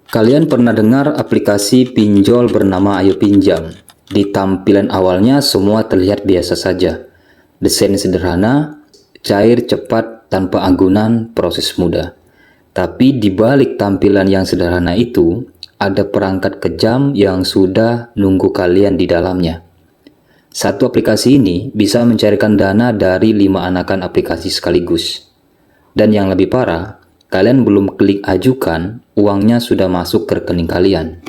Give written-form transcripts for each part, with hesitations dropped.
Kalian pernah dengar aplikasi pinjol bernama Ayo Pinjam? Di tampilan awalnya semua terlihat biasa saja. Desain sederhana, cair cepat tanpa agunan, proses mudah. Tapi di balik tampilan yang sederhana itu, ada perangkat kejam yang sudah nunggu kalian di dalamnya. Satu aplikasi ini bisa mencairkan dana dari 5 anakan aplikasi sekaligus. Dan yang lebih parah, kalian belum klik ajukan, uangnya sudah masuk ke rekening kalian.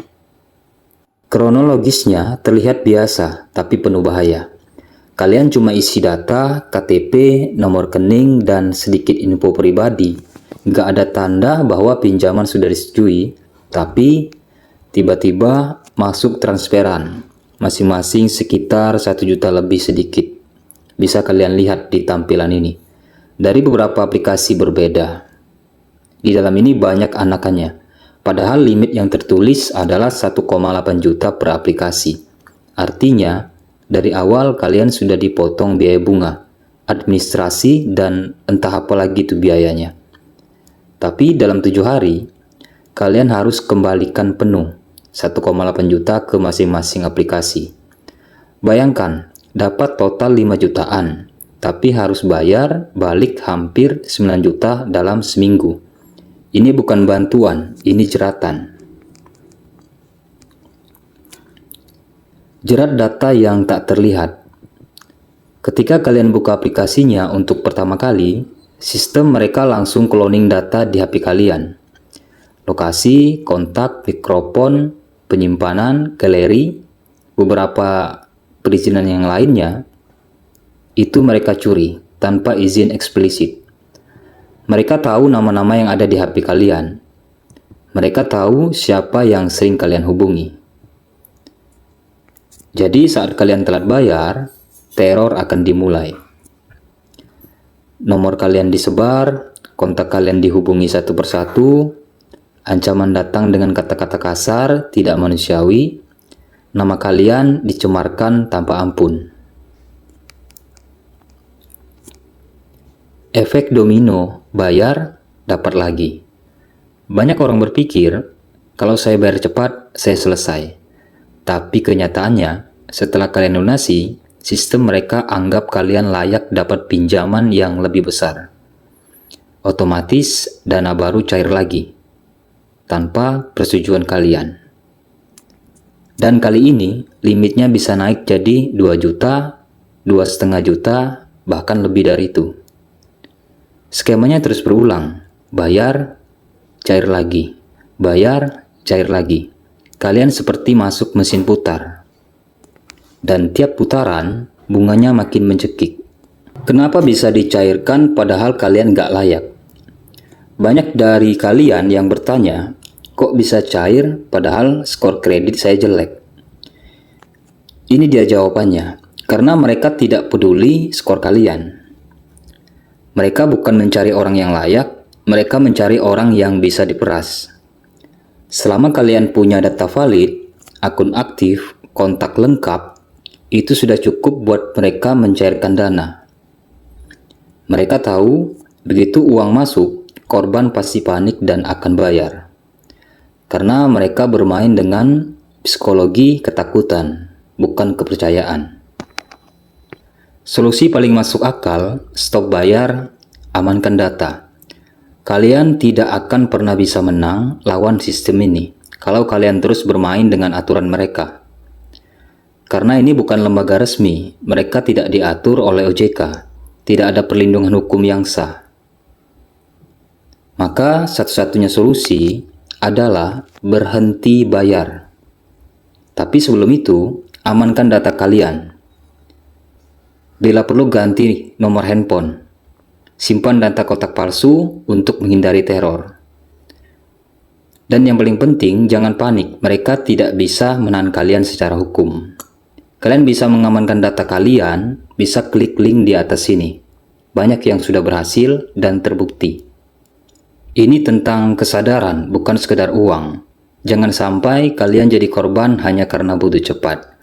Kronologisnya terlihat biasa, tapi penuh bahaya. Kalian cuma isi data, KTP, nomor rekening, dan sedikit info pribadi. Nggak ada tanda bahwa pinjaman sudah disetujui, tapi tiba-tiba masuk transferan. Masing-masing sekitar 1 juta lebih sedikit. Bisa kalian lihat di tampilan ini. Dari beberapa aplikasi berbeda. Di dalam ini banyak anakannya. Padahal limit yang tertulis adalah 1,8 juta per aplikasi. Artinya, dari awal kalian sudah dipotong biaya bunga, administrasi, dan entah apa lagi itu biayanya. Tapi dalam 7 hari, kalian harus kembalikan penuh 1,8 juta ke masing-masing aplikasi. Bayangkan, dapat total 5 jutaan, tapi harus bayar balik hampir 9 juta dalam seminggu. Ini bukan bantuan, ini jeratan. Jerat data yang tak terlihat. Ketika kalian buka aplikasinya untuk pertama kali, sistem mereka langsung cloning data di HP kalian. Lokasi, kontak, mikrofon, penyimpanan, galeri, beberapa perizinan yang lainnya, itu mereka curi tanpa izin eksplisit. Mereka tahu nama-nama yang ada di HP kalian. Mereka tahu siapa yang sering kalian hubungi. Jadi saat kalian telat bayar, teror akan dimulai. Nomor kalian disebar, kontak kalian dihubungi satu persatu, ancaman datang dengan kata-kata kasar, tidak manusiawi, nama kalian dicemarkan tanpa ampun. Efek domino, bayar, dapat lagi. Banyak orang berpikir, kalau saya bayar cepat, saya selesai. Tapi kenyataannya, setelah kalian lunasi, sistem mereka anggap kalian layak dapat pinjaman yang lebih besar. Otomatis, dana baru cair lagi, tanpa persetujuan kalian. Dan kali ini, limitnya bisa naik jadi 2 juta, 2,5 juta, bahkan lebih dari itu. Skemanya terus berulang, bayar, cair lagi, bayar, cair lagi. Kalian seperti masuk mesin putar. Dan tiap putaran, bunganya makin mencekik. Kenapa bisa dicairkan padahal kalian nggak layak? Banyak dari kalian yang bertanya, kok bisa cair padahal skor kredit saya jelek? Ini dia jawabannya, karena mereka tidak peduli skor kalian. Mereka bukan mencari orang yang layak, mereka mencari orang yang bisa diperas. Selama kalian punya data valid, akun aktif, kontak lengkap, itu sudah cukup buat mereka mencairkan dana. Mereka tahu, begitu uang masuk, korban pasti panik dan akan bayar. Karena mereka bermain dengan psikologi ketakutan, bukan kepercayaan. Solusi paling masuk akal, stop bayar, amankan data. Kalian tidak akan pernah bisa menang lawan sistem ini kalau kalian terus bermain dengan aturan mereka. Karena ini bukan lembaga resmi, mereka tidak diatur oleh OJK, tidak ada perlindungan hukum yang sah. Maka satu-satunya solusi adalah berhenti bayar. Tapi sebelum itu, amankan data kalian. Bila perlu ganti nomor handphone. Simpan data kotak palsu untuk menghindari teror. Dan yang paling penting, jangan panik, mereka tidak bisa menahan kalian secara hukum. Kalian bisa mengamankan data kalian, bisa klik link di atas sini. Banyak yang sudah berhasil dan terbukti. Ini tentang kesadaran, bukan sekedar uang. Jangan sampai kalian jadi korban hanya karena butuh cepat.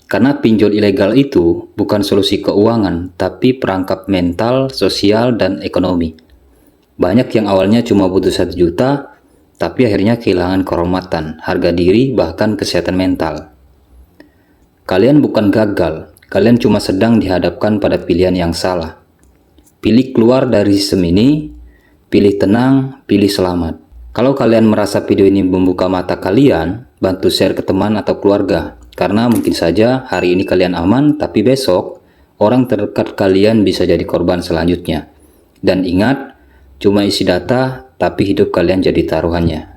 Karena pinjol ilegal itu bukan solusi keuangan, tapi perangkap mental, sosial, dan ekonomi. Banyak yang awalnya cuma butuh 1 juta, tapi akhirnya kehilangan kehormatan, harga diri, bahkan kesehatan mental. Kalian bukan gagal, kalian cuma sedang dihadapkan pada pilihan yang salah. Pilih keluar dari sistem ini, pilih tenang, pilih selamat. Kalau kalian merasa video ini membuka mata kalian, bantu share ke teman atau keluarga. Karena mungkin saja hari ini kalian aman, tapi besok orang terdekat kalian bisa jadi korban selanjutnya. Dan ingat, cuma isi data, tapi hidup kalian jadi taruhannya.